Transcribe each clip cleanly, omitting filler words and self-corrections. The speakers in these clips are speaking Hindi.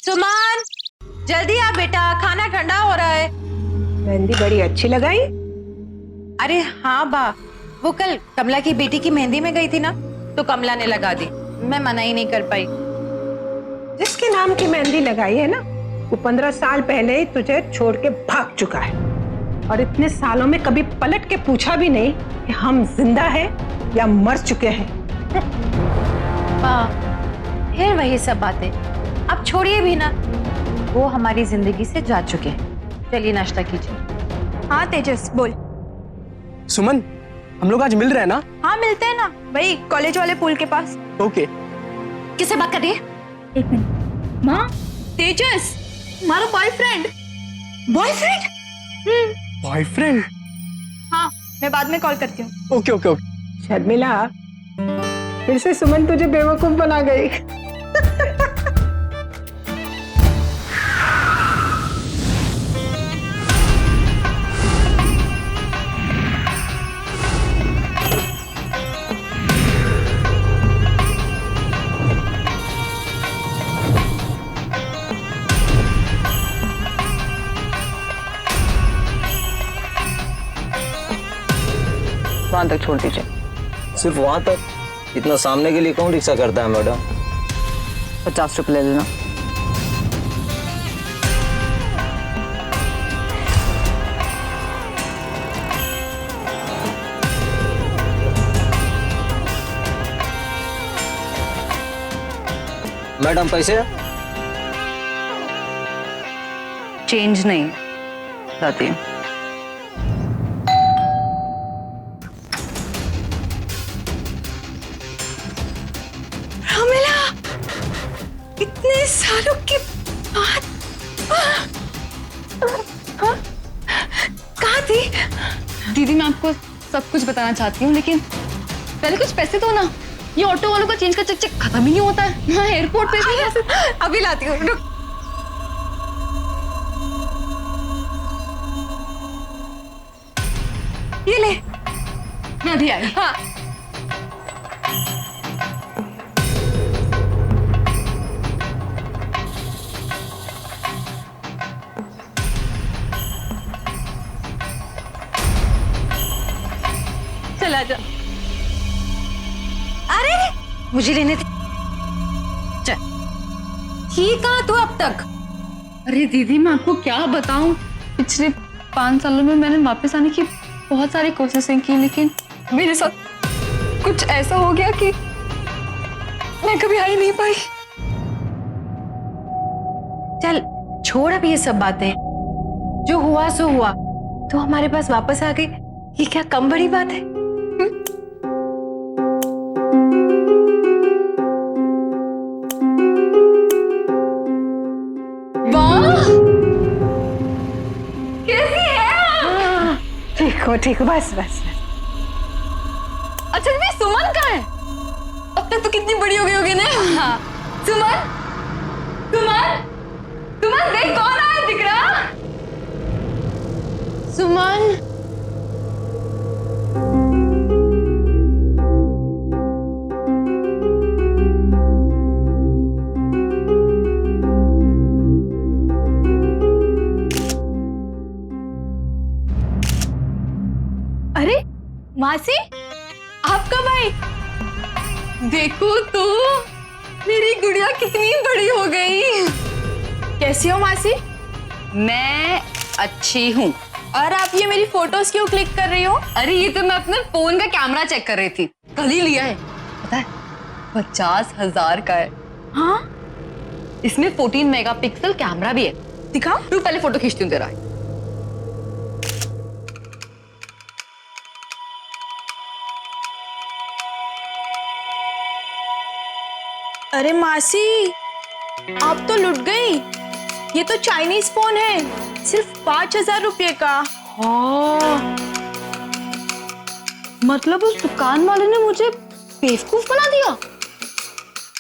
सुमन, जल्दी आ बेटा, खाना ठंडा हो रहा है। मेहंदी बड़ी अच्छी लगाई। अरे हाँ बा, वो कल कमला की बेटी की मेहंदी में गई थी ना, तो कमला ने लगा दी, मैं मना ही नहीं कर पाई। जिसके नाम की मेहंदी लगाई है ना, वो 15 साल पहले ही तुझे छोड़ के भाग चुका है, और इतने सालों में कभी पलट के पूछा भी नहीं कि हम जिंदा हैं या मर चुके हैं। बा, फिर वही सब बातें, अब छोड़िए भी ना, वो हमारी जिंदगी से जा चुके हैं। चलिए नाश्ता कीजिए। हाँ तेजस बोल। सुमन, हम लोग आज मिल रहे हैं ना? हाँ मिलते हैं ना, वही कॉलेज वाले पुल के पास। ओके। किससे बात कर रही है? एक मिनट। माँ, तेजस हमारा बॉयफ्रेंड। बॉयफ्रेंड? बॉयफ्रेंड? हाँ, मैं बाद में कॉल करती हूँ। Okay okay okay. शर्मिला, फिर से सुमन तुझे बेवकूफ बना गई। वहां तक छोड़ दीजिए। सिर्फ वहां तक? इतना सामने के लिए कौन रिक्शा करता है मैडम? 50 रुपये ले लेना। मैडम पैसे? चेंज नहीं लाती। इतने सालों के बाद कहाँ थी? दीदी मैं आपको सब कुछ बताना चाहती हूँ, लेकिन पहले कुछ पैसे दो ना। ये ऑटो वालों का चेंज का चेक चेक खत्म ही नहीं होता है। मैं एयरपोर्ट पे कैसे? अभी लाती हूँ, रुक। ये ले। मैं अभी आई। हाँ। चला जा। अरे मुझे लेने थे। चल, ठीक कहा तू अब तक? अरे दीदी मैं आपको क्या बताऊं, पिछले 5 सालों में मैंने वापस आने की बहुत सारी कोशिशें की, लेकिन मेरे साथ कुछ ऐसा हो गया कि मैं कभी आ ही नहीं पाई। चल छोड़ अब ये सब बातें, जो हुआ सो हुआ, तो हमारे पास वापस आ गई, ये क्या कम बड़ी बात है? ठीक हो, बस बस। अच्छा दीदी सुमन कहाँ है? अब तक तो कितनी बड़ी हो गई होगी ना। हाँ। सुमन, सुमन, सुमन देख कौन आया, दिख रहा? सुमन, अरे मासी, आप कब आई? देखो तो मेरी गुड़िया कितनी बड़ी हो गई। कैसी हो मासी? मैं अच्छी हूँ। और आप ये मेरी फोटोज क्यों क्लिक कर रही हो? अरे ये तो मैं अपने फोन का कैमरा चेक कर रही थी, कल ही लिया है। पता है 50,000 का है। हाँ, इसमें 14 मेगापिक्सल कैमरा भी है। दिखाओ। तू पहले फोटो खींचती हूँ तेरा। अरे मासी, आप तो लुट गई। ये तो चाइनीज फोन है, सिर्फ 5,000 रुपये का। हाँ, मतलब उस दुकान वाले ने मुझे बेवकूफ बना दिया।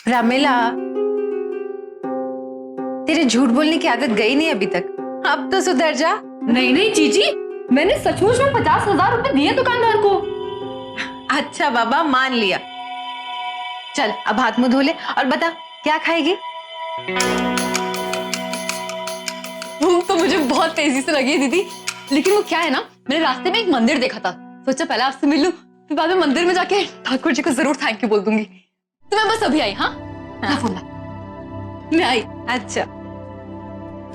रामेला, तेरे झूठ बोलने की आदत गई नहीं अभी तक, अब तो सुधर जा। नहीं नहीं जीजी, मैंने सचमुच में 50,000 रुपए दिए दुकानदार को। अच्छा बाबा, मान लिया। चल अब हाथ मुंह धो ले और बता क्या खाएगी। मुझे बहुत तेजी से लगी है दीदी, लेकिन वो क्या है ना, मैंने रास्ते में एक मंदिर देखा था, सोचा पहले आपसे मिल लूं, फिर बाद में मंदिर में जाके ठाकुर जी को जरूर थैंक यू बोल दूंगी। तो मैं बस अभी आई। हाँ मैं आई। अच्छा,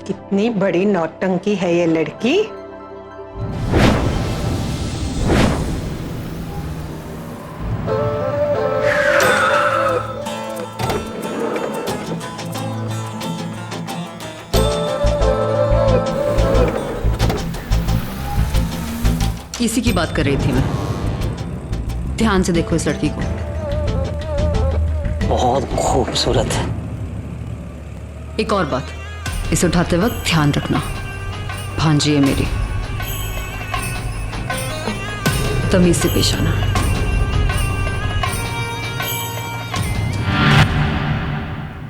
कितनी बड़ी नौटंकी है ये लड़की। इसी की बात कर रही थी मैं। ध्यान से देखो इस लड़की को। बहुत खूबसूरत है। एक और बात, इसे उठाते वक्त ध्यान रखना, भांजी है मेरी, तमीज से पेश आना।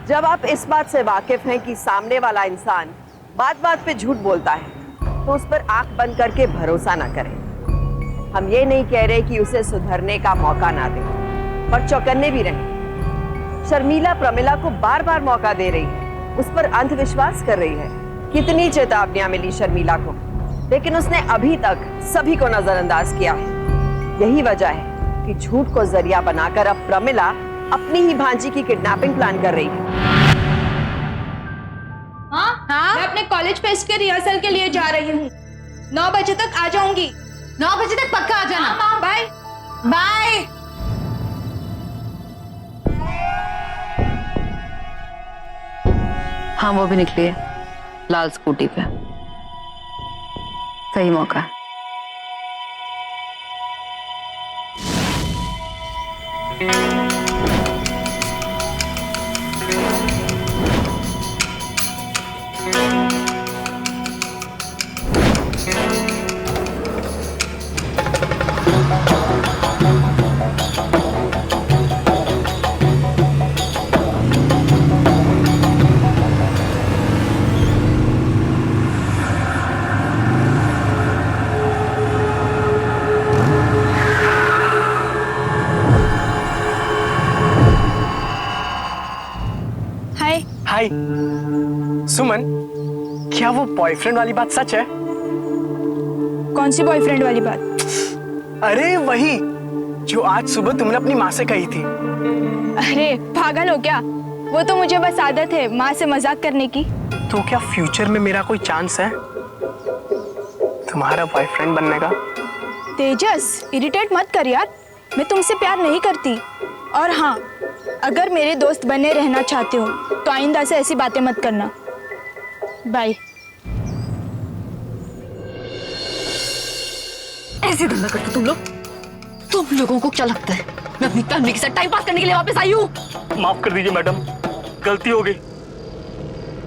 जब आप इस बात से वाकिफ हैं कि सामने वाला इंसान बात बात पे झूठ बोलता है, तो उस पर आंख बंद करके भरोसा ना करें। हम ये नहीं कह रहे कि उसे सुधरने का मौका ना दें, पर चौकन्ने भी रहें। शर्मिला प्रमिला को बार बार मौका दे रही है, उस पर अंधविश्वास कर रही है। कितनी चेतावनियां मिली शर्मिला को, लेकिन उसने अभी तक सभी को नजरअंदाज किया है। यही वजह है कि झूठ को जरिया बनाकर अब प्रमिला अपनी ही भांजी की किडनैपिंग प्लान कर रही है। हाँ, मैं अपने कॉलेज फेस्ट के रिहर्सल के लिए जा रही हूँ। 9 बजे तक आ जाऊंगी। 9 बजे तक पक्का आ जाना। हाँ, बाय बाय। हाँ वो भी निकली है, लाल स्कूटी पे। सही मौका है। हाय सुमन, क्या वो बॉयफ्रेंड वाली बात सच है? कौन सी बॉयफ्रेंड वाली बात? अरे वही जो आज सुबह तुमने अपनी माँ से कही थी। अरे पागल हो क्या? वो तो मुझे बस आदत है माँ से मजाक करने की। तो क्या फ्यूचर में मेरा कोई चांस है तुम्हारा बॉयफ्रेंड बनने का? तेजस, इरिटेट मत कर यार, मैं तुमसे प्यार नहीं करती। और हाँ, अगर मेरे दोस्त बने रहना चाहते हो तो आइंदा से ऐसी बातें मत करना। बाय। ऐसे धंधा करते तुम लोग? तुम लोगों को क्या लगता है मैं अपनी फैमिली के साथ टाइम पास करने के लिए वापस आई हूँ? माफ कर दीजिए मैडम, गलती हो गई।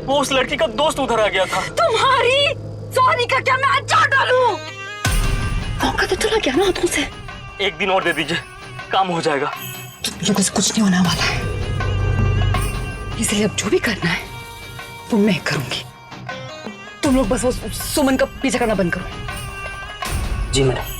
वो उस लड़की का दोस्त उधर आ गया था। तुम्हारी सॉरी का क्या मैं आज चाट डालूं? मौका तो चला गया ना हाथों से। एक दिन और दे दीजिए, काम हो जाएगा। तुम लोगों से कुछ नहीं होने वाला है, इसलिए अब जो भी करना है वो मैं करूंगी। तुम लोग बस वो सुमन का पीछा करना बंद करो। जी मैडम।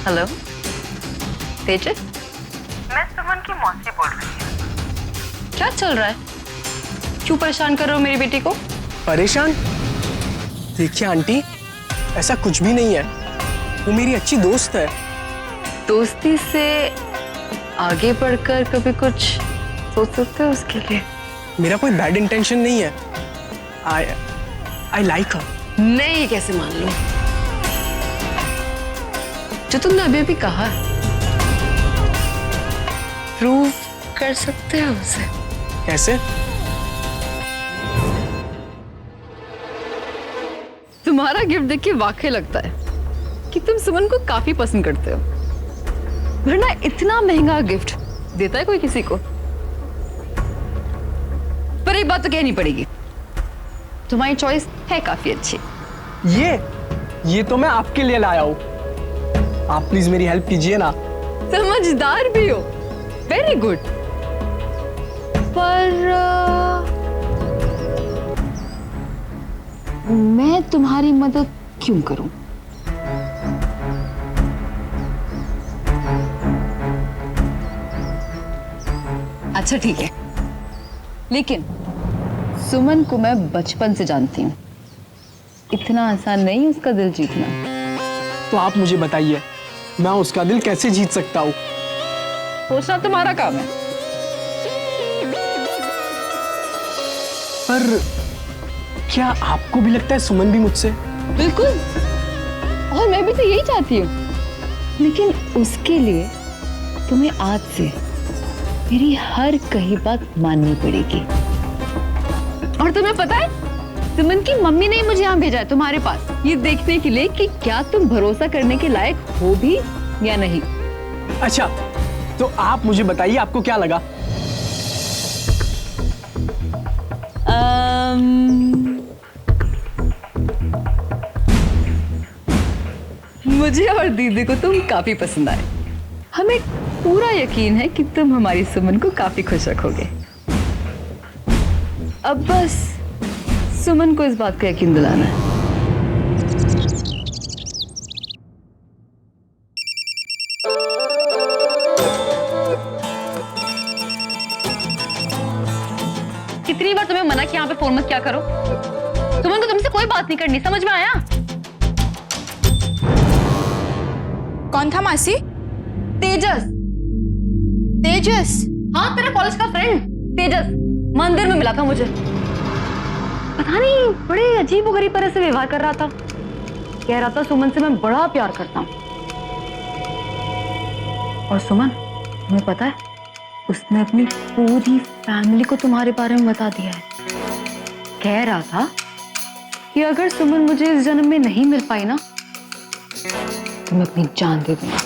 हेलो तेजस, मैं सुमन की मौसी बोल रही हूँ। क्या चल रहा है? क्यों परेशान कर रहे हो मेरी बेटी को? परेशान? देखिए आंटी, ऐसा कुछ भी नहीं है, वो मेरी अच्छी दोस्त है। दोस्ती से आगे बढ़कर कभी कुछ सोच सकते हो उसके लिए? मेरा कोई बैड इंटेंशन नहीं है। आई लाइक हर। मैं ये कैसे मान लूं? जो तुमने अभी अभी कहा प्रूव कर सकते हो उसे? कैसे? तुम्हारा गिफ्ट देख के वाकई लगता है कि तुम सुमन को काफी पसंद करते हो। वरना इतना महंगा गिफ्ट देता है कोई किसी को। पर एक बात तो कहनी पड़ेगी, तुम्हारी चॉइस है काफी अच्छी। ये तो मैं आपके लिए लाया हूँ। आप प्लीज मेरी हेल्प कीजिए ना। समझदार भी हो, वेरी गुड। पर मैं तुम्हारी मदद क्यों करूं? अच्छा ठीक है, लेकिन सुमन को मैं बचपन से जानती हूँ, इतना आसान नहीं उसका दिल जीतना। तो आप मुझे बताइए, मैं उसका दिल कैसे जीत सकता हूँ? सोचना तुम्हारा काम है। पर क्या आपको भी लगता है सुमन भी मुझसे? बिल्कुल, और मैं भी तो यही चाहती हूँ, लेकिन उसके लिए तुम्हें आज से मेरी हर कही बात माननी पड़ेगी। और तुम्हें पता है, सुमन की मम्मी ने मुझे यहाँ भेजा है तुम्हारे पास, ये देखने के लिए कि क्या तुम भरोसा करने के लायक हो भी या नहीं। अच्छा, तो आप मुझे बताइए, आपको क्या लगा? मुझे और दीदी को तुम काफी पसंद आए। हमें पूरा यकीन है कि तुम हमारी सुमन को काफी खुश रखोगे। अब बस सुमन को इस बात का यकीन दिलाना है। कितनी बार तुम्हें मना किया यहाँ पे फोन मत क्या करो। सुमन को तुमसे कोई बात नहीं करनी, समझ में आया? कौन था मासी? तेजस। तेजस? हाँ, तेरा कॉलेज का फ्रेंड तेजस मंदिर में मिला था मुझे। पता नहीं, बड़े अजीब और गरीब तरह से व्यवहार कर रहा था। कह रहा था सुमन से मैं बड़ा प्यार करता हूँ। और सुमन, तुम्हें पता है, उसने अपनी पूरी फैमिली को तुम्हारे बारे में बता दिया है। कह रहा था कि अगर सुमन मुझे इस जन्म में नहीं मिल पाई ना, तो मैं अपनी जान दे दूंगा।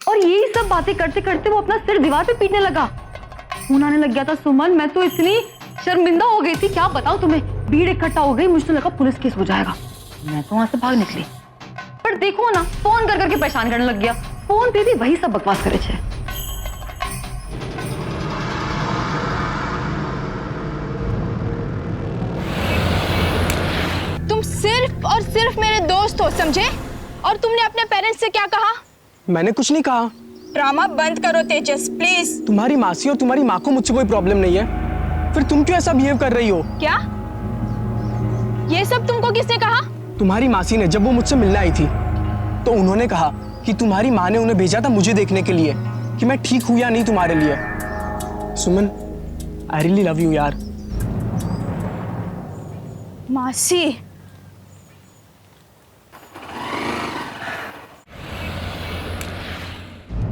और यही सब बातें करते करते वो अपना सिर दीवार पे पीटने लगा। खून आने लग गया था सुमन, मैं तो इतनी शर्मिंदा हो गई थी, क्या बताऊं तुम्हें। भीड़ इकट्ठा हो गई, मुझे तो लगा पुलिस केस हो जाएगा। मैं तो वहां से भाग निकली, पर देखो ना, फोन कर करके परेशान करने लग गया। फोन पे भी वही सब बकवास करे छे। तुम सिर्फ और सिर्फ मेरे दोस्त हो, समझे? और तुमने अपने पेरेंट्स से क्या कहा? मैंने कुछ नहीं कहा। ड्रामा बंद करो तेजस, प्लीज। तुम्हारी मासी और तुम्हारी माँ को मुझसे कोई प्रॉब्लम नहीं है, फिर तुम क्यों ऐसा बिहेव कर रही हो? क्या? ये सब तुमको किसने कहा? तुम्हारी मासी ने, जब वो मुझसे मिलने आई थी तो उन्होंने कहा कि तुम्हारी माँ ने उन्हें भेजा था मुझे देखने के लिए कि मैं ठीक हूं या नहीं तुम्हारे लिए। सुमन, आई रियली लव यू यार। मासी,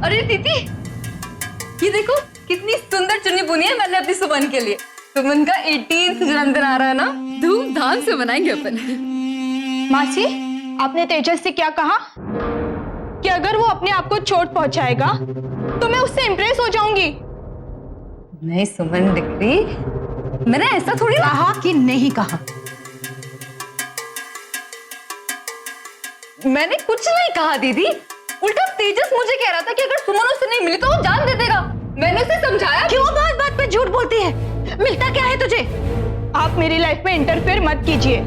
अरे दीदी, ये देखो कितनी सुंदर चुन्नी बुनी है मैंने अपनी सुमन के लिए। सुमन का 18th जन्मदिन आ रहा है ना, धूमधाम से मनाएंगे अपन। मासी, आपने तेजस से क्या कहा? कि अगर वो अपने आप को चोट पहुंचाएगा तो मैं उससे इंप्रेस हो जाऊंगी। नहीं सुमन दिखरी, मैंने ऐसा थोड़ी कहा कि नहीं कहा? मैंने कुछ नहीं कहा दीदी, उल्टा तेजस मुझे कह रहा था कि अगर सुमन उससे नहीं मिली तो वो जान दे देगा। मैंने उसे समझाया। क्यों बात बात पे झूठ बोलती है? मिलता क्या है तुझे? आप मेरी लाइफ में इंटरफेयर मत कीजिए।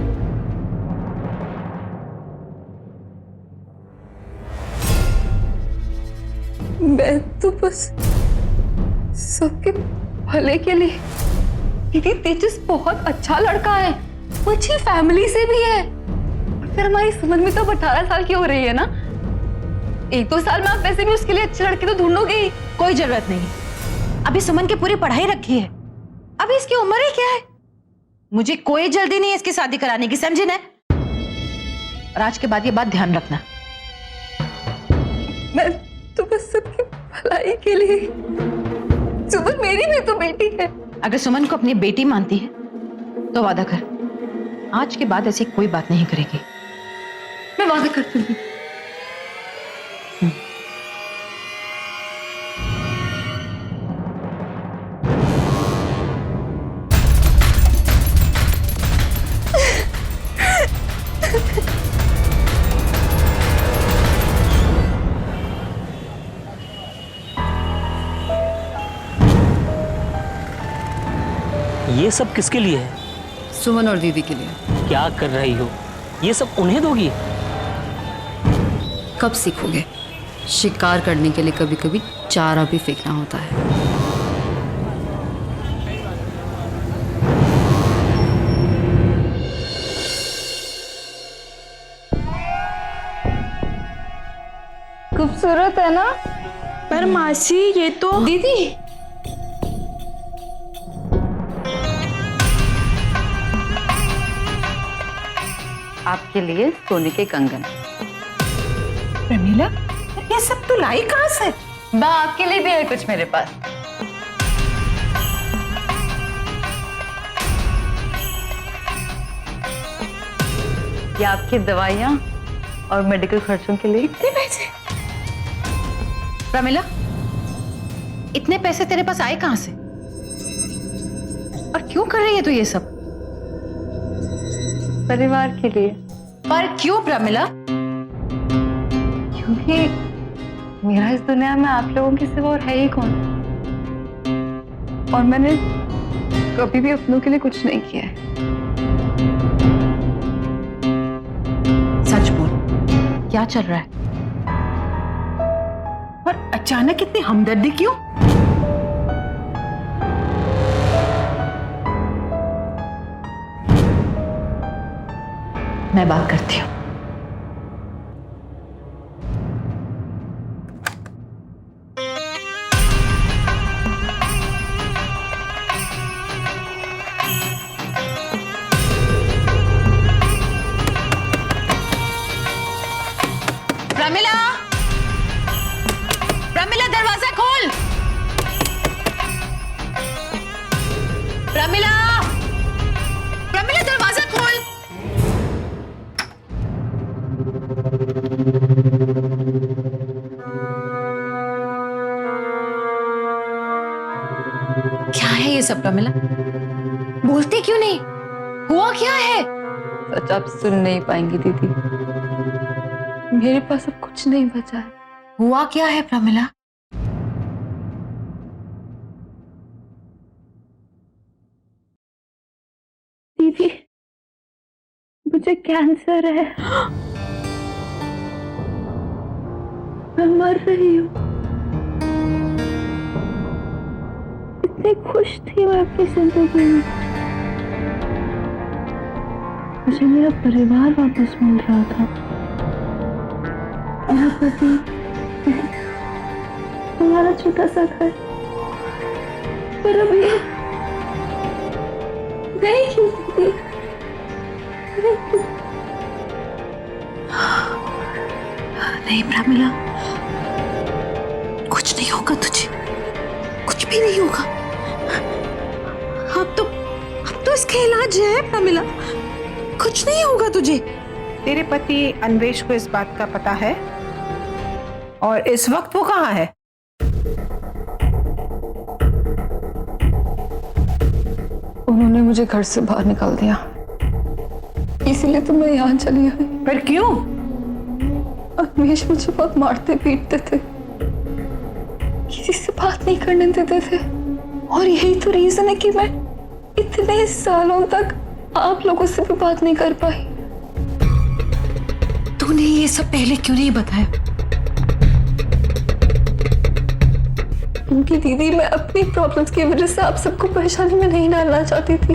मैं तो बस सबके भले के लिए। दीदी, तेजस बहुत अच्छा लड़का है, वो अच्छी फैमिली से भी है। फिर हमारी सुमन भी तो 18 साल की हो रही है ना, 1-2 साल में आप वैसे भी उसके लिए अच्छे लड़के तो ढूंढोगे ही। कोई जरूरत नहीं, अभी सुमन की पूरी पढ़ाई रखी है, अभी इसकी उम्र ही क्या है। मुझे कोई जल्दी नहीं है इसकी शादी कराने की, समझे ना? और आज के बाद ये बात ध्यान रखना। मैं तो बस सबकी भलाई के लिए। सुमन मेरी भी तो बेटी है। अगर सुमन को अपनी बेटी मानती है तो वादा कर, आज के बाद ऐसी कोई बात नहीं करेगी। मैं वादा करती हूँ। ये सब किसके लिए है? सुमन और दीदी के लिए। क्या कर रही हो? ये सब उन्हें दोगी? कब सीखोगे? शिकार करने के लिए कभी कभी चारा भी फेंकना होता है। खूबसूरत है ना? पर मासी ये तो दीदी, आपके लिए सोने के कंगन। प्रमीला, ये सब तू लाई कहाँ से? बा, आपके लिए भी है कुछ मेरे पास। ये आपकी दवाइयाँ और मेडिकल खर्चों के लिए। इतने पैसे? प्रमिला, इतने पैसे तेरे पास आए कहाँ से? और क्यों कर रही है तू ये सब? परिवार के लिए। पर क्यों प्रमिला? क्योंकि मेरा इस दुनिया में आप लोगों के सिवा और है ही कौन, और मैंने कभी भी अपनों के लिए कुछ नहीं किया है। सच बोल, क्या चल रहा है? और अचानक इतनी हमदर्दी क्यों? मैं बात करती हूँ। प्रमिला, प्रमिला दरवाजा खोल। प्रमिला, प्रमिला दरवाजा खोल। क्या है ये सब प्रमिला? बोलते क्यों नहीं? हुआ क्या है? सच आप सुन नहीं पाएंगी दीदी, मेरे पास अब कुछ नहीं बचा है। हुआ क्या है प्रमिला? दीदी, मुझे कैंसर है। मैं मर रही हूँ। इतनी खुश थी मैं अपनी जिंदगी में। मुझे मेरा परिवार वापस मिल रहा था, मेरा पति, हमारा छोटा सा घर। पर अभी नहीं दीदी, नहीं प्रमिला, कुछ नहीं होगा तुझे, कुछ भी नहीं होगा। अब तो इसका इलाज है प्रमिला, कुछ नहीं होगा तुझे। तेरे पति अन्वेष को इस बात का पता है? और इस वक्त वो कहाँ है? उन्होंने मुझे घर से बाहर निकाल दिया, इसीलिए तो मैं यहाँ चली आई। पर क्यों? अन्वेष मुझे बहुत मारते पीटते थे, किसी से बात नहीं करने देते थे, और यही तो रीजन है कि मैं इतने सालों तक आप लोगों से भी बात नहीं कर पाई। तूने ये सब पहले क्यों नहीं बताया? क्योंकि दीदी, मैं अपनी प्रॉब्लम्स की वजह से आप सबको परेशानी में नहीं डालना चाहती थी।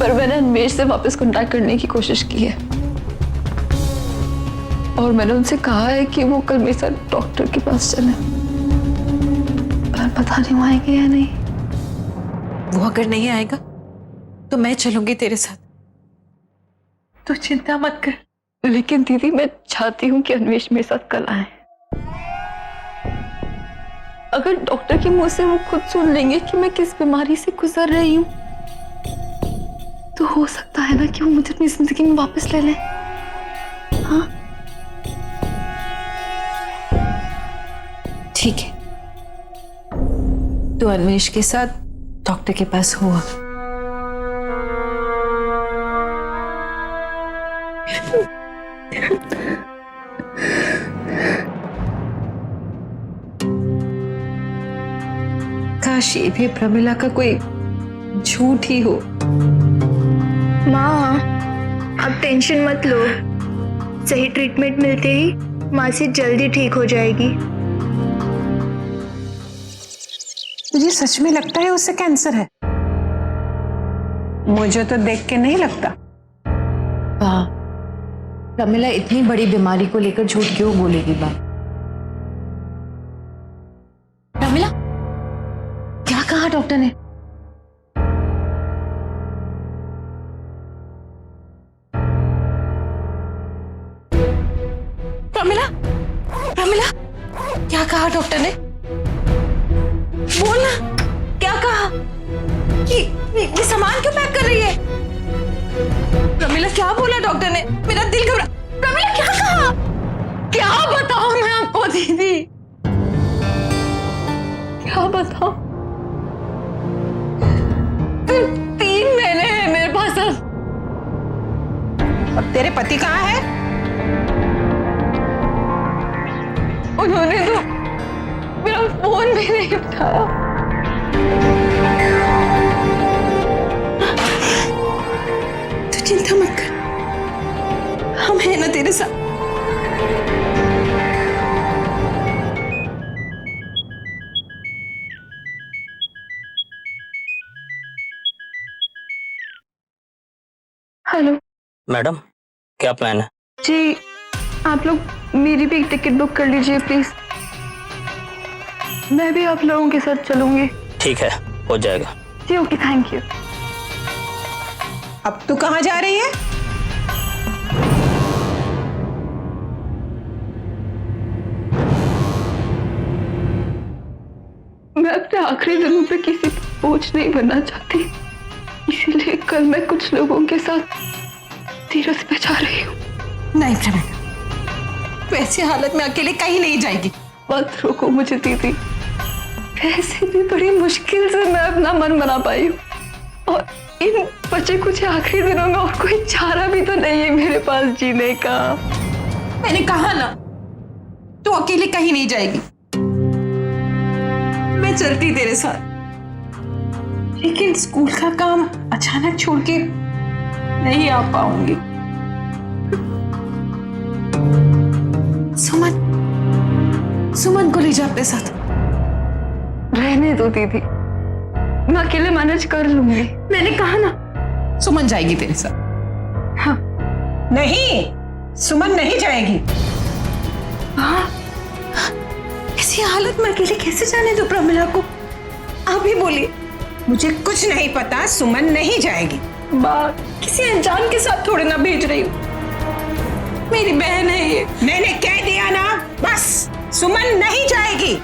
पर मैंने अन्वेष से वापस कांटेक्ट करने की कोशिश की है, और मैंने उनसे कहा है कि वो कल मेरे साथ डॉक्टर के पास चले। पर पता नहीं वो आएंगे या नहीं। वो अगर नहीं आएगा तो मैं चलूंगी तेरे साथ, तू चिंता मत कर। लेकिन दीदी, मैं चाहती हूँ कि अन्वेष मेरे साथ कल आए। अगर डॉक्टर के मुंह से वो खुद सुन लेंगे कि मैं किस बीमारी से गुजर रही हूँ, तो हो सकता है ना कि वो मुझे अपनी जिंदगी में वापस ले लें। हाँ, ठीक है, तू अन्वेष के साथ डॉक्टर के पास हुआ। काश ये भी प्रमिला का कोई झूठ ही हो। माँ आप टेंशन मत लो, सही ट्रीटमेंट मिलते ही मासी जल्दी ठीक हो जाएगी। तुझे सच में लगता है उसे कैंसर है? मुझे तो देख के नहीं लगता। वाह, प्रमिला इतनी बड़ी बीमारी को लेकर झूठ क्यों बोलेगी बात? प्रमिला, क्या कहा डॉक्टर ने? प्रमिला, प्रमिला, क्या कहा डॉक्टर ने? बोलना, क्या कहा? ये सामान क्यों पैक कर रही है? प्रमिला, क्या बोला डॉक्टर ने? मेरा दिल घबरा। प्रमिला, क्या कहा? क्या बताऊं मैं आपको दीदी? क्या बताऊं? 3 महीने हैं मेरे पास अब। अब तेरे पति कहाँ है? उन्होंने तो मेरा फोन भी नहीं उठाया। तू चिंता मत कर, हम हैं ना तेरे साथ। हेलो मैडम, क्या प्लान है? जी, आप लोग मेरी भी एक टिकट बुक कर लीजिए प्लीज। मैं भी आप लोगों के साथ चलूंगी। ठीक है, हो जाएगा। जी ओके, थैंक यू। अब तू कहाँ जा रही है? मैं अपने आखिरी दिनों पे किसी पर बोझ नहीं बनना चाहती, इसीलिए कल मैं कुछ लोगों के साथ तीरथ पे जा रही हूँ। नहीं प्रमिला, तू ऐसी हालत में अकेले कहीं नहीं जाएगी। मत रोको मुझे दीदी, वैसे भी बड़ी मुश्किल से मैं अपना मन बना पाई हूँ, और इन बचे कुछ आखिरी दिनों में और कोई चारा भी तो नहीं है मेरे पास जीने का। मैंने कहा ना, तू अकेले कहीं नहीं जाएगी। मैं चलती तेरे साथ, लेकिन स्कूल का काम अचानक छोड़ के नहीं आ पाऊंगी। सुमन को ले जा अपने साथ। रहने दो दीदी, मैं अकेले मैनेज कर लूंगी। मैंने कहा ना, सुमन जाएगी तेरे साथ। हाँ। नहीं, सुमन नहीं जाएगी। हाँ, ऐसी हालत में अकेले कैसे जाने दो प्रमिला को? आप ही बोलिए। मुझे कुछ नहीं पता, सुमन नहीं जाएगी। किसी अनजान के साथ थोड़े ना भेज रही हूँ, मेरी बहन है ये। मैंने कह दिया ना, बस सुमन नहीं जाएगी।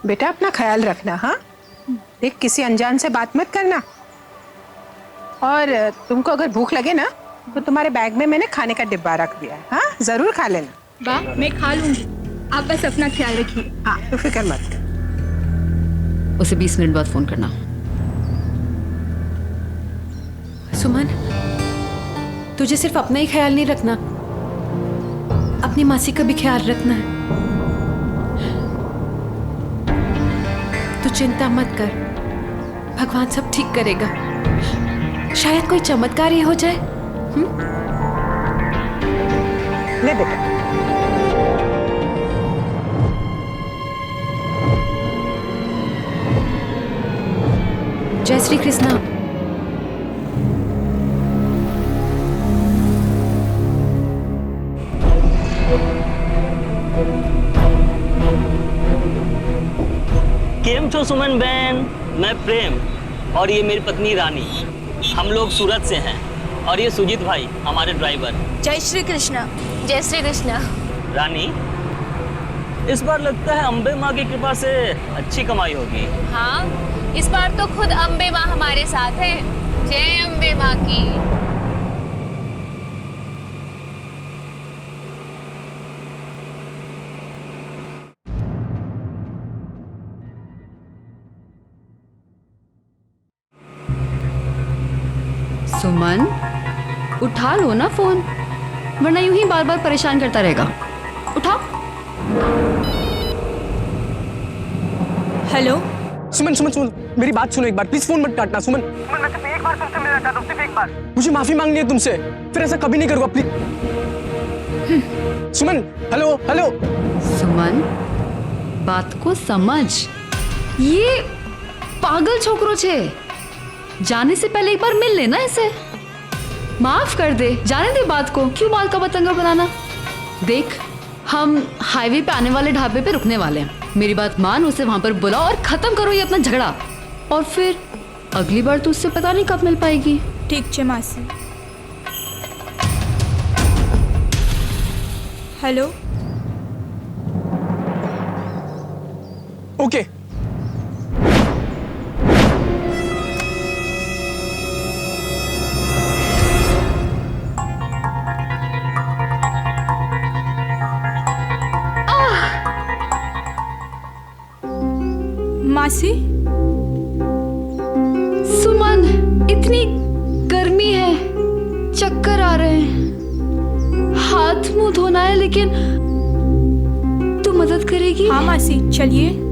बेटा अपना ख्याल रखना। हाँ, देख किसी अनजान से बात मत करना। और तुमको अगर भूख लगे ना, तो तुम्हारे बैग में मैंने खाने का डिब्बा रख दिया है। हाँ, जरूर खा लेना। बा, मैं खा लूंगी, आप बस अपना ख्याल रखिए। हाँ, तो फिक्र मत कर। उसे 20 मिनट बाद फोन करना। सुमन, तुझे सिर्फ अपना ही ख्याल नहीं रखना, अपनी मासी का भी ख्याल रखना है। तू चिंता मत कर, भगवान सब ठीक करेगा। शायद कोई चमत्कार ही हो जाए। ले बेटा। जय श्री कृष्णा। केम छो सुमन बहन, मैं प्रेम और ये मेरी पत्नी रानी। हम लोग सूरत से हैं और ये सुजीत भाई हमारे ड्राइवर। जय श्री कृष्णा। जय श्री कृष्णा। रानी, इस बार लगता है अम्बे माँ की कृपा से अच्छी कमाई होगी। हाँ, इस बार तो खुद अम्बे माँ हमारे साथ है। जय अम्बे माँ की। सुमन, उठा लो ना फोन, वरना यूं ही बार बार परेशान करता रहेगा। उठाओ। हेलो। सुमन सुमन सुमन, मेरी बात सुनो एक बार, प्लीज फोन मत काटना। सुमन मैं सिर्फ एक बार तुमसे मिलना चाहता हूँ, सिर्फ एक बार। मुझे माफी मांगनी है तुमसे, फिर ऐसा कभी नहीं करूँगा, please. Suman, hello hello. Suman, बात को समझ, ये पागल छोकरो छे, जाने से पहले एक बार मिल लेना इसे, माफ कर दे, जाने दे बात को, क्यों बाल का बतंगा बनाना। देख, हम हाईवे पे आने वाले ढाबे पे रुकने वाले हैं, मेरी बात मान, उसे वहां पर बुलाओ और खत्म करो ये अपना झगड़ा, और फिर अगली बार तो उससे पता नहीं कब मिल पाएगी। ठीक छे मासी। हेलो। ओके। मासी। सुमन, इतनी गर्मी है, चक्कर आ रहे हैं, हाथ मुंह धोना है, लेकिन तू मदद करेगी? हाँ मासी, चलिए।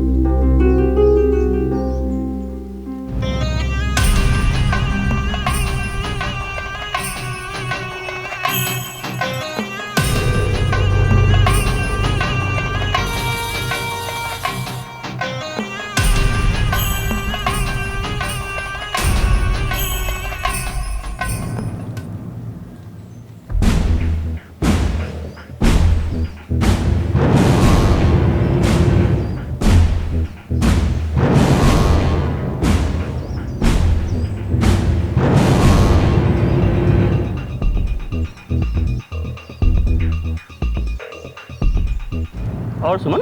और सुमन,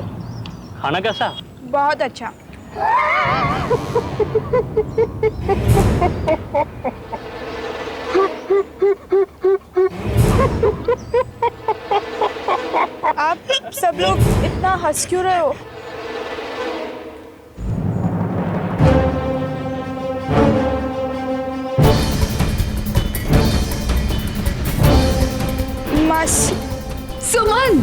खाना कैसा? बहुत अच्छा। आप सब लोग इतना हंस क्यों रहे हो? मासी। सुमन,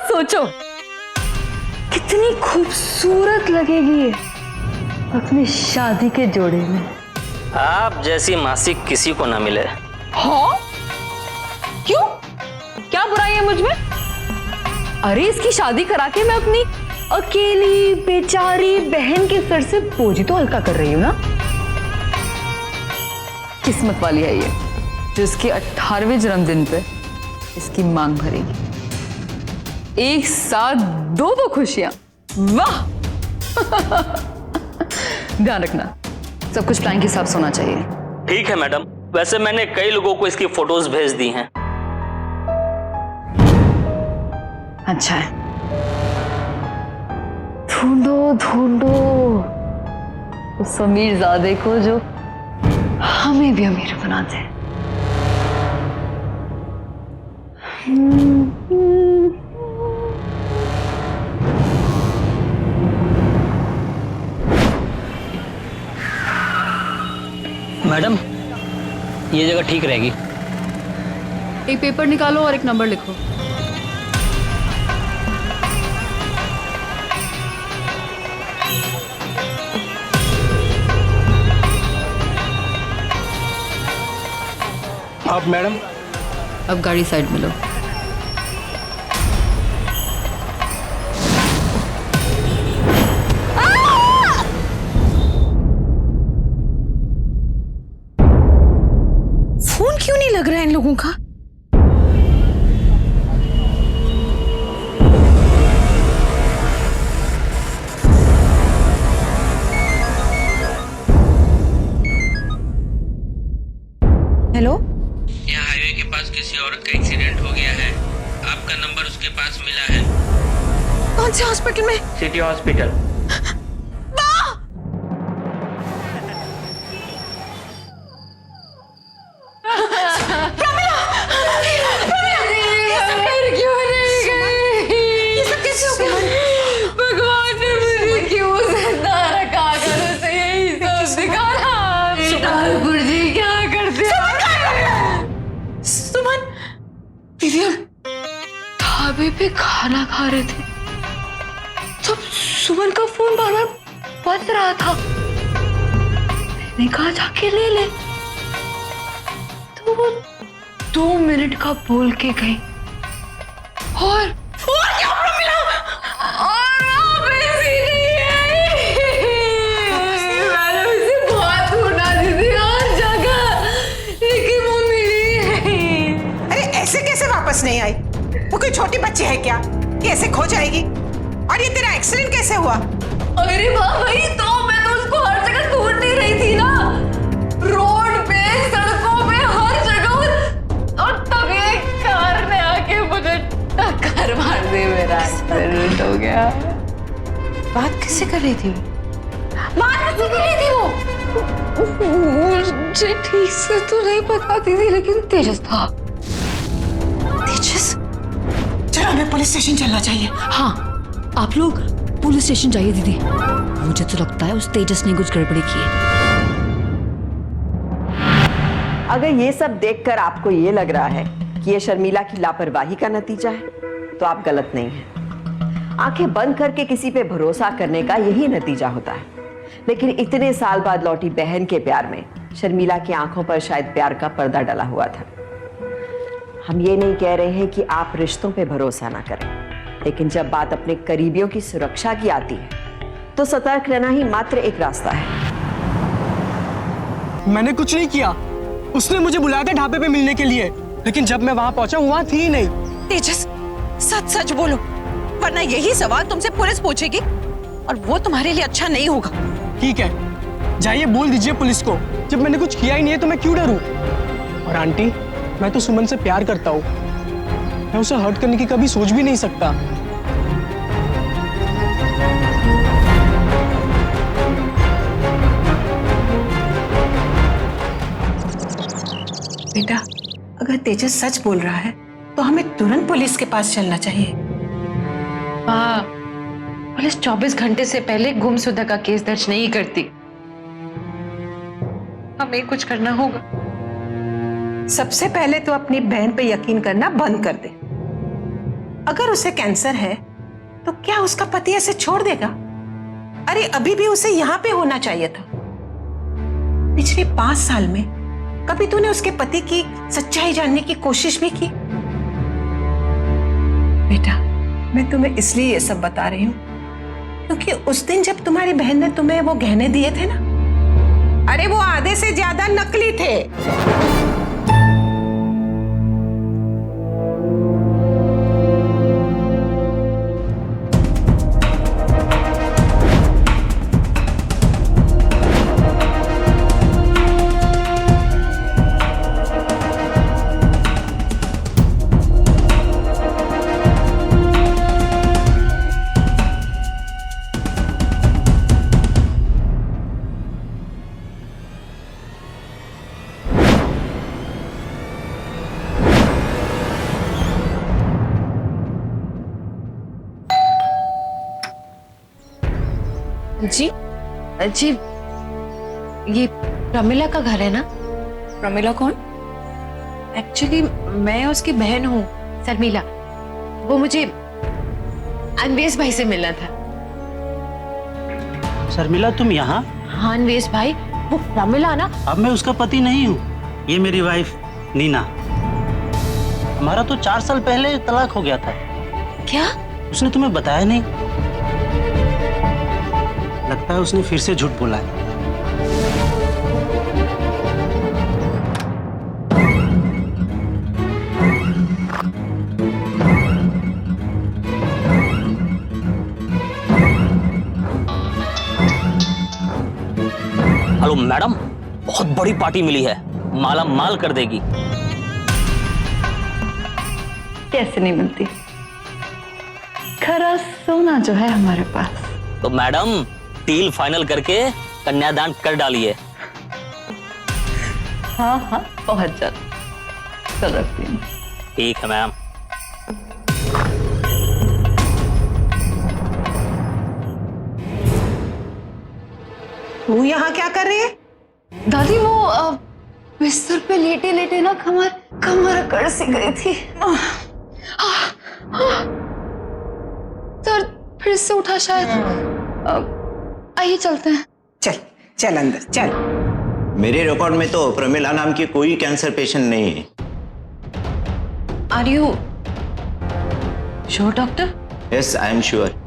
सोचो कितनी खूबसूरत लगेगी ये अपनी शादी के जोड़े में। आप जैसी मासी किसी को ना मिले। हाँ? क्यों? क्या बुराई है मुझ में? अरे इसकी शादी करा के मैं अपनी अकेली बेचारी बहन के सर से बोझ तो हल्का कर रही हूँ ना। किस्मत वाली है ये जो इसके 18वें जन्मदिन पे इसकी मांग भरेगी। एक साथ दो खुशियां, वाह। ध्यान रखना, सब कुछ प्लान के हिसाब से होना चाहिए। ठीक है मैडम, वैसे मैंने कई लोगों को इसकी फोटोज भेज दी हैं। अच्छा है, ढूंढो ढूंढो उस अमीरजादे को जो हमें भी अमीर बना दे। मैडम, ये जगह ठीक रहेगी। एक पेपर निकालो और एक नंबर लिखो। अब मैडम, अब गाड़ी साइड में लो। फोन क्यों नहीं लग रहा है इन लोगों का? हेलो, यहाँ हाईवे के पास किसी औरत का एक्सीडेंट हो गया है, आपका नंबर उसके पास मिला है। कौन से हॉस्पिटल में? City hospital. भगवान ने मुझे क्यों जिंदा रखा? करो से यही सब दिखाना। ठाकुर जी क्या करते हैं? सुमन, दीदी हम ढाबे पे खाना खा रहे थे तब सुमन का फोन बार बार बज रहा था। मैंने कहा जाके ले ले, तो वो 2 मिनट का बोल के गई और क्या मिला? और वापस ही नहीं आई। मैंने उसे बहुत ढूंढा दीदी हर जगह, लेकिन वो मिली नहीं। अरे ऐसे कैसे वापस नहीं आई? वो कोई छोटी बच्ची है क्या कि ऐसे खो जाएगी? और ये तेरा एक्सीडेंट कैसे हुआ? अरे वाह भाई, तो मैं तो उसको हर जगह ढूंढ नहीं रही थी ना, रोड पे, सड़कों पे, हर जगह। और तभी एक कार ने आके मुझे टक्कर मार दी, मेरा एक्सीडेंट हो गया। बात किससे कर रही थी? बात किससे कर रही थी वो? मुझे ठीक से तो नहीं पता दीदी, लेकिन तेजस था। तेजस? चलो हमें पुलिस स्टेशन चलना चाहिए। हाँ, आप लोग पुलिस स्टेशन जाइए दीदी। मुझे तो लगता है उस तेजस ने कुछ गड़बड़ी की है। अगर ये सब देखकर आपको ये लग रहा है कि ये शर्मिला की लापरवाही का नतीजा है, तो आप गलत नहीं हैं। आंखें बंद करके किसी पे भरोसा करने का यही नतीजा होता है। लेकिन इतने साल बाद लौटी बहन के प्यार में शर्मिला की आंखों पर शायद प्यार का पर्दा डला हुआ था। हम ये नहीं कह रहे हैं कि आप रिश्तों पे भरोसा ना करें, लेकिन जब बात अपने करीबियों की सुरक्षा की आती है तो सतर्क रहना ही मात्र एक रास्ता है। मैंने कुछ नहीं किया। उसने मुझे बुलाया था ढाबे पे मिलने के लिए, लेकिन जब मैं वहां पहुंचा वहां थी ही नहीं। तेजस, सच सच बोलो, वरना यही सवाल तुमसे पुलिस पूछेगी और वो तुम्हारे लिए अच्छा नहीं होगा। ठीक है, जाइए बोल दीजिए पुलिस को। जब मैंने कुछ किया ही नहीं है तो मैं क्यों डरूं? और आंटी, मैं तो सुमन से प्यार करता हूँ, मैं उसे हर्ट करने की कभी सोच भी नहीं सकता। बेटा, अगर तेजस सच बोल रहा है तो हमें तुरंत पुलिस के पास चलना चाहिए। हाँ, पुलिस 24 घंटे से पहले गुमशुदा का केस दर्ज नहीं करती। हमें कुछ करना होगा। सबसे पहले तो अपनी बहन पे यकीन करना बंद कर दे। अगर उसे कैंसर है तो क्या उसका पति ऐसे छोड़ देगा? अरे अभी भी उसे यहाँ पे होना चाहिए था। पिछले 5 साल में कभी तूने उसके पति की सच्चाई जानने की कोशिश भी की? बेटा, मैं तुम्हें इसलिए ये सब बता रही हूँ क्योंकि उस दिन जब तुम्हारी बहन ने तुम्हें वो गहने दिए थे ना, अरे वो आधे से ज्यादा नकली थे। जी जी, ये प्रमिला का घर है ना? प्रमिला कौन? एक्चुअली मैं उसकी बहन हूँ, शर्मिला। वो मुझे अनवेश भाई से मिलना था। शर्मिला, तुम यहाँ? हाँ अनवेश भाई, वो प्रमिला ना। अब मैं उसका पति नहीं हूँ, ये मेरी वाइफ नीना। हमारा तो 4 साल पहले तलाक हो गया था। क्या? उसने तुम्हें बताया नहीं? लगता है उसने फिर से झूठ बोला है। हेलो मैडम, बहुत बड़ी पार्टी मिली है, माला माल कर देगी। कैसे नहीं मिलती? खरा सोना जो है हमारे पास। तो मैडम डील फाइनल करके कन्यादान कर डालिए। हाँ हाँ बहुत जल्द। चल रखती हूँ। ठीक है मैम। तू यहाँ क्या कर रही है? दादी वो बिस्तर पे लेटे लेटे ना कमर कमर अकड़ सी गई थी। दर्द फिर से उठा शायद। आइए चलते हैं। चल चल अंदर चल। मेरे रिकॉर्ड में तो प्रमिला नाम की कोई कैंसर पेशेंट नहीं है। Are you sure doctor? Yes, I am sure.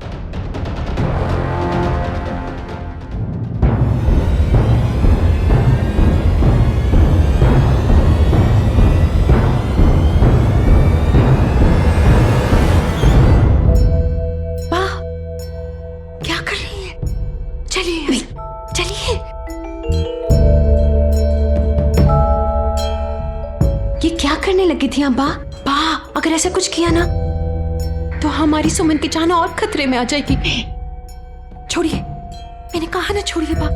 क्या कर रही है? चलिए चलिए। ये क्या करने लगी थी अब्बा? बा अगर ऐसा कुछ किया ना तो हमारी सुमन की जान और खतरे में आ जाएगी। छोड़िए, मैंने कहा ना छोड़िए बा।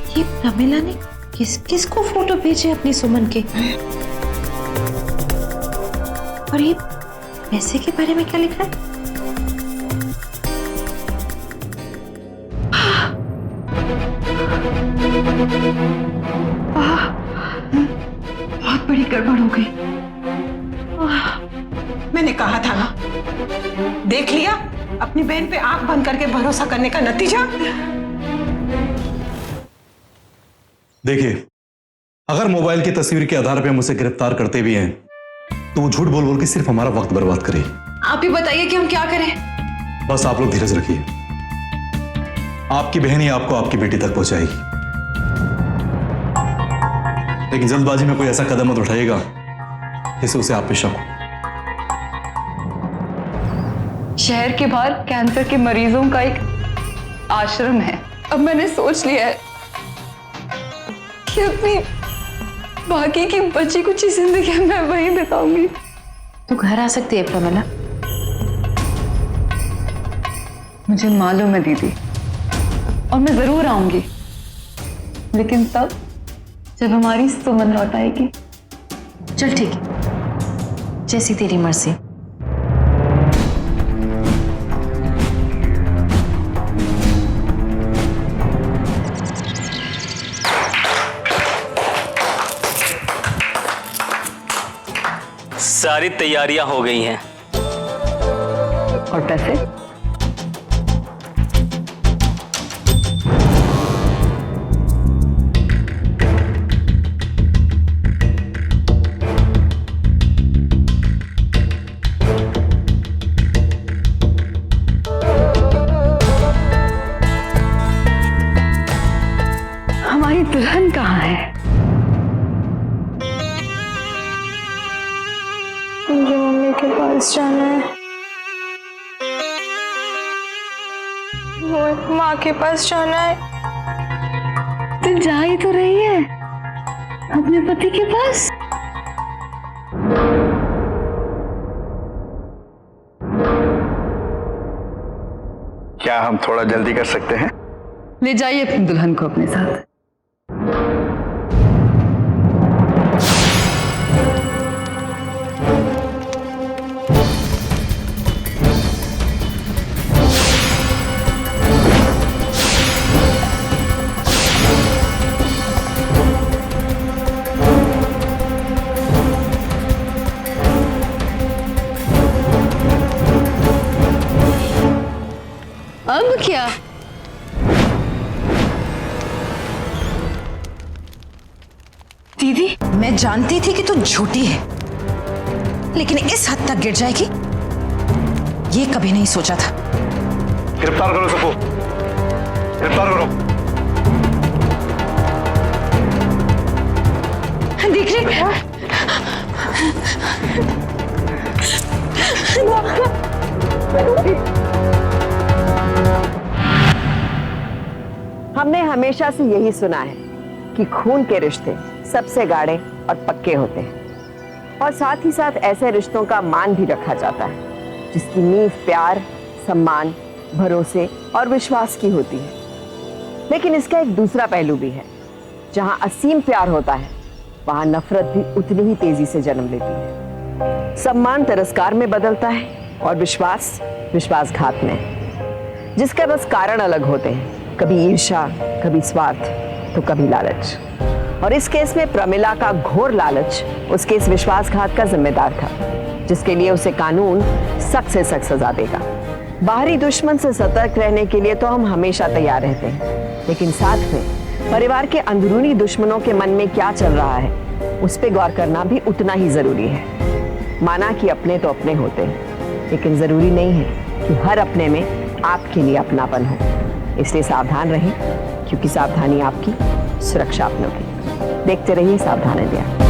ये प्रमिला ने किस किस को फोटो भेजे अपनी सुमन के? और ये पैसे के बारे में क्या लिखा है? बहुत बड़ी गड़बड़ हो गई। मैंने कहा था ना, देख लिया अपनी बहन पे आंख बंद करके भरोसा करने का नतीजा। देखिए, अगर मोबाइल की तस्वीर के आधार पे हम उसे गिरफ्तार करते भी हैं तो वो झूठ बोल बोल के सिर्फ हमारा वक्त बर्बाद करेगी। आप ही बताइए कि हम क्या करें? बस आप लोग धीरज रखिए, आपकी बहन ही आपको आपकी बेटी तक पहुंचाएगी। लेकिन जल्दबाजी में कोई ऐसा कदम मत उठाइएगा जिससे उसे आप पे शक हो। शहर के बाहर कैंसर के मरीजों का एक आश्रम है। अब मैंने सोच लिया है कि अपनी बाकी की बची कुछ जिंदगी मैं वहीं बिताऊंगी। तू घर आ सकती है प्रमिला? मुझे मालूम है दीदी, और मैं जरूर आऊंगी, लेकिन तब जब हमारी सुमन लौट आएगी। चल ठीक है, जैसी तेरी मर्जी। सारी तैयारियां हो गई हैं। और पैसे? हमारी दुल्हन कहाँ है? मुझे मम्मी के पास जाना है। वो माँ के पास जाना है। तू जा ही तो रही है अपने पति के पास। क्या हम थोड़ा जल्दी कर सकते हैं? ले जाइए अपनी दुल्हन को अपने साथ। अब क्या? दीदी, मैं जानती थी कि तू झूठी है, लेकिन इस हद तक गिर जाएगी ये कभी नहीं सोचा था। गिरफ्तार करो सबको, गिरफ्तार करो। देख रही हमने हमेशा से यही सुना है कि खून के रिश्ते सबसे गाढ़े और पक्के होते हैं और साथ ही साथ ऐसे रिश्तों का मान भी रखा जाता है जिसकी नींव प्यार, सम्मान, भरोसे और विश्वास की होती है। लेकिन इसका एक दूसरा पहलू भी है। जहां असीम प्यार होता है वहां नफरत भी उतनी ही तेजी से जन्म लेती है। सम्मान तिरस्कार में बदलता है और विश्वास विश्वासघात में, जिसके बस कारण अलग होते हैं, कभी ईर्ष्या, कभी स्वार्थ, तो कभी लालच। और इस केस में प्रमिला का घोर लालच उसके इस विश्वासघात का जिम्मेदार था, जिसके लिए उसे कानून सख्त से सख्त सजा देगा। बाहरी दुश्मन से सतर्क रहने के लिए तो हम हमेशा तैयार रहते हैं, लेकिन साथ में परिवार के अंदरूनी दुश्मनों के मन में क्या चल रहा है उस पर गौर करना भी उतना ही जरूरी है। माना कि अपने तो अपने होते हैं, लेकिन जरूरी नहीं है कि हर अपने में आपके लिए अपनापन हो। इसलिए सावधान रहें, क्योंकि सावधानी आपकी सुरक्षा अपनों की। देखते रहिए सावधान इंडिया।